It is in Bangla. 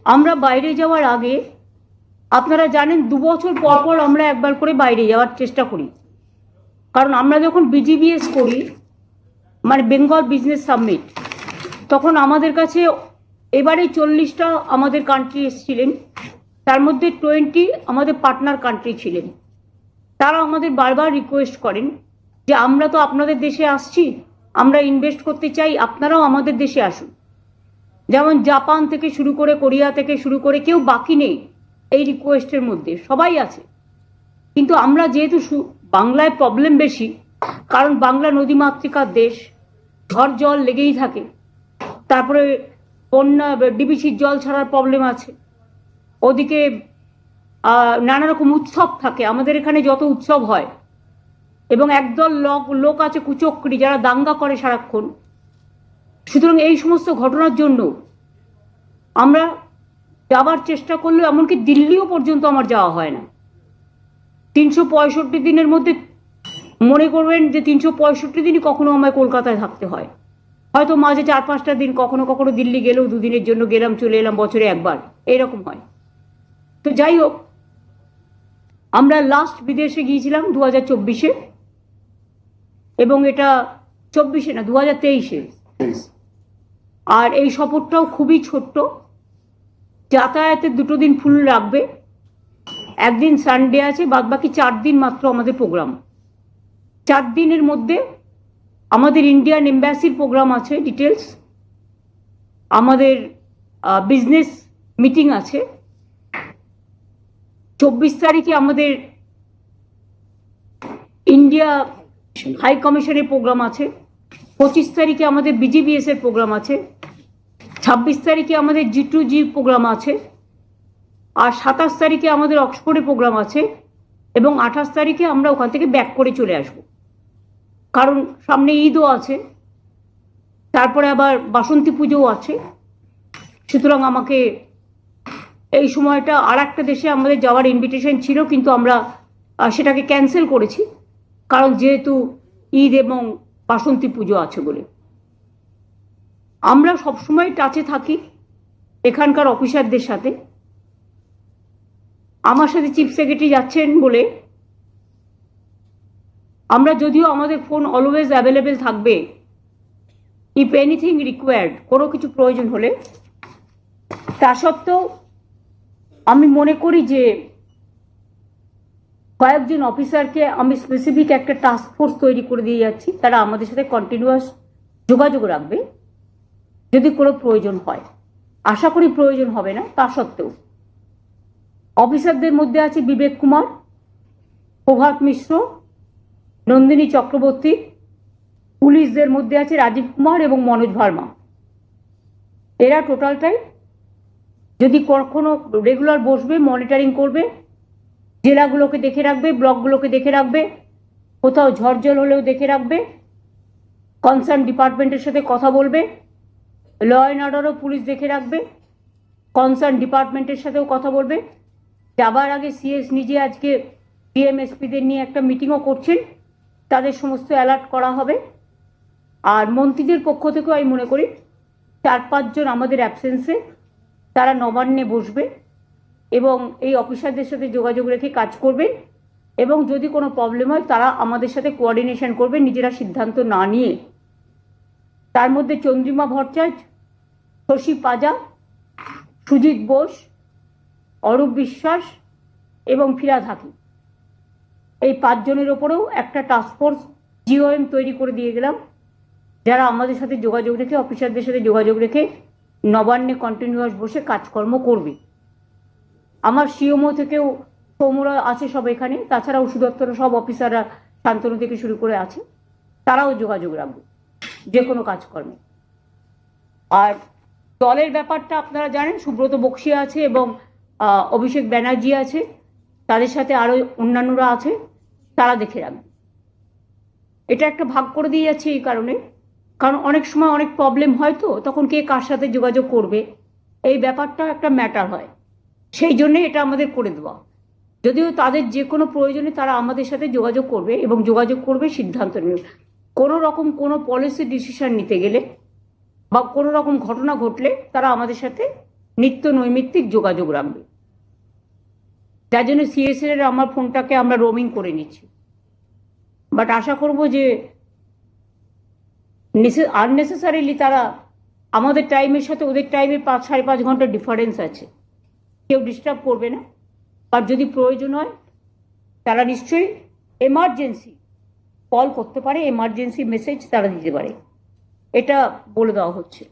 আমরা বাইরে যাওয়ার আগে আপনারা জানেন 2 বছর পর পর আমরা একবার করে বাইরে যাওয়ার চেষ্টা করি, কারণ আমরা যখন বিজিবিএস করি মানে বেঙ্গল বিজনেস সামিট, তখন আমাদের কাছে এবারে 40টা আমাদের কান্ট্রি এসেছিলেন, তার মধ্যে 20 আমাদের পার্টনার কান্ট্রি ছিলেন। তারা আমাদের বারবার রিকোয়েস্ট করেন যে আমরা তো আপনাদের দেশে আসছি, আমরা ইনভেস্ট করতে চাই, আপনারাও আমাদের দেশে আসুন। যেমন জাপান থেকে শুরু করে, কোরিয়া থেকে শুরু করে, কেউ বাকি নেই এই রিকোয়েস্টের মধ্যে, সবাই আছে। কিন্তু আমরা যেহেতু বাংলায় প্রবলেম বেশি, কারণ বাংলা নদীমাতৃকার দেশ, ঝড় জল লেগেই থাকে, তারপরে বন্যা ডিবিসির জল ছাড়ার প্রবলেম আছে, ওদিকে নানা রকম উৎসব থাকে। আমাদের এখানে যত উৎসব হয়, এবং একদল লোক আছে কুচক্রী যারা দাঙ্গা করে সারাক্ষণ। সুতরাং এই সমস্ত ঘটনার জন্য আমরা যাবার চেষ্টা করলেও, এমনকি দিল্লিও পর্যন্ত আমার যাওয়া হয় না। 365 দিনের মধ্যে মনে করবেন যে 365 দিনই কখনো আমায় কলকাতায় থাকতে হয়, হয়তো মাঝে 4-5টা দিন কখনো কখনো দিল্লি গেলেও 2 দিনের জন্য গেলাম, চলে এলাম, বছরে একবার, এরকম হয়। তো যাই হোক, আমরা লাস্ট বিদেশে গিয়েছিলাম 2024-এ, এবং এটা 24-এ না, 2023-এ। আর এই সফরটাও খুবই ছোট্ট, যাতায়াতের 2 দিন ফুল লাগবে, একদিন সানডে আছে, বাদ বাকি 4 দিন মাত্র আমাদের প্রোগ্রাম। 4 দিনের মধ্যে আমাদের ইন্ডিয়ান এম্বাসির প্রোগ্রাম আছে, ডিটেলস, আমাদের বিজনেস মিটিং আছে, 24 তারিখে আমাদের ইন্ডিয়া হাই কমিশনের প্রোগ্রাম আছে, 25 তারিখে আমাদের বিজিবিএস এর প্রোগ্রাম আছে, 26 তারিখে আমাদের G2G প্রোগ্রাম আছে, আর 27 তারিখে আমাদের অক্সফোর্ডে প্রোগ্রাম আছে, এবং 28 তারিখে আমরা ওখান থেকে ব্যাক করে চলে আসব, কারণ সামনে ঈদও আছে, তারপরে আবার বাসন্তী পুজোও আছে। সুতরাং আমাকে এই সময়টা আর একটা দেশে আমাদের যাওয়ার ইনভিটেশন ছিল, কিন্তু আমরা সেটাকে ক্যান্সেল করেছি, কারণ যেহেতু ঈদ এবং বাসন্তী পুজো আছে বলে। আমরা সবসময় টাচে থাকি এখানকার অফিসারদের সাথে। আমার সাথে চিফ সেক্রেটারি যাচ্ছেন বলে আমরা, যদিও আমাদের ফোন অলওয়েজ অ্যাভেলেবেল থাকবে, ইফ এনিথিং রিকোয়ার্ড, কোনো কিছু প্রয়োজন হলে, তা সত্ত্বেও আমি মনে করি যে কয়েকজন অফিসারকে আমি স্পেসিফিক একটা টাস্ক ফোর্স তৈরি করে দিয়ে যাচ্ছি, তারা আমাদের সাথে কন্টিনিউয়াস যোগাযোগ রাখবে যদি কোনো প্রয়োজন হয়। আশা করি প্রয়োজন হবে না, তা সত্ত্বেও অফিসারদের মধ্যে আছে বিবেক কুমার, প্রভাত মিশ্র, নন্দিনী চক্রবর্তী। পুলিশদের মধ্যে আছে রাজীব কুমার এবং মনোজ ভার্মা। এরা টোটালটাই যদি কখনো রেগুলার বসবে, মনিটরিং করবে, জেলাগুলোকে দেখে রাখবে, ব্লকগুলোকে দেখে রাখবে, কোথাও ঝড় জল হলেও দেখে রাখবে, কনসার্ন ডিপার্টমেন্টের সাথে কথা বলবে, ল অ্যান্ড অর্ডারও পুলিশ দেখে রাখবে, কনসার্ন ডিপার্টমেন্টের সাথেও কথা বলবে। যাবার আগে সিএস নিজে আজকে ডিএমএসপিদের নিয়ে একটা মিটিংও করছেন, তাদের সমস্ত অ্যালার্ট করা হবে। আর মন্ত্রীদের পক্ষ থেকেও আমি মনে করি 4-5 জন আমাদের অ্যাবসেন্সে তারা নবান্নে বসবে এবং এই অফিসারদের সাথে যোগাযোগ রেখে কাজ করবেন, এবং যদি কোনো প্রবলেম হয় তারা আমাদের সাথে কোঅর্ডিনেশন করবে, নিজেরা সিদ্ধান্ত না নিয়ে। তার মধ্যে চন্দ্রিমা ভট্টাচার্য, শশী পাজা, সুজিত বোস, অরূপ বিশ্বাস এবং ফিরাদ হাকিম, এই 5 জনের ওপরেও একটা টাস্কফোর্স জিওএম তৈরি করে দিয়ে গেলাম, যারা আমাদের সাথে যোগাযোগ রেখে, অফিসারদের সাথে যোগাযোগ রেখে নবান্নে কন্টিনিউয়াস বসে কাজকর্ম করবে। আমার সিএমও থেকেও সৌমরা আছে সব এখানে, তাছাড়া ওষুধ দপ্তরের সব অফিসাররা শান্তনু থেকে শুরু করে আছে, তারাও যোগাযোগ রাখবে যে কোনো কাজকর্মে। আর দলের ব্যাপারটা আপনারা জানেন, সুব্রত বক্সী আছে এবং অভিষেক ব্যানার্জি আছে, তাদের সাথে আরও অন্যান্যরা আছে, তারা দেখে রাখবে। এটা একটা ভাগ করে দিয়ে যাচ্ছে এই কারণে, কারণ অনেক সময় অনেক প্রবলেম হয়, তো তখন কে কার সাথে যোগাযোগ করবে এই ব্যাপারটা একটা ম্যাটার হয়, সেই জন্যে এটা আমাদের করে দেওয়া। যদিও তাদের যে কোনো প্রয়োজনে তারা আমাদের সাথে যোগাযোগ করবে, এবং যোগাযোগ করবে, সিদ্ধান্ত নেবে। কোনো রকম কোনো পলিসি ডিসিশন নিতে গেলে বা কোনো রকম ঘটনা ঘটলে তারা আমাদের সাথে নিত্য নৈমিত্তিক যোগাযোগ রাখবে। যার জন্য সিএসএর আমার ফোনটাকে আমরা রোমিং করে নিচ্ছি, বাট আশা করব যে আননেসেসারিলি তারা আমাদের টাইমের সাথে ওদের টাইমে 5-5.5 ঘন্টা ডিফারেন্স আছে, কেউ ডিস্টার্ব করবে না। আর যদি প্রয়োজন হয় তারা নিশ্চয়ই এমার্জেন্সি কল করতে পারে, এমার্জেন্সি মেসেজ তারা দিতে পারে, এটা বলে দেওয়া হচ্ছে।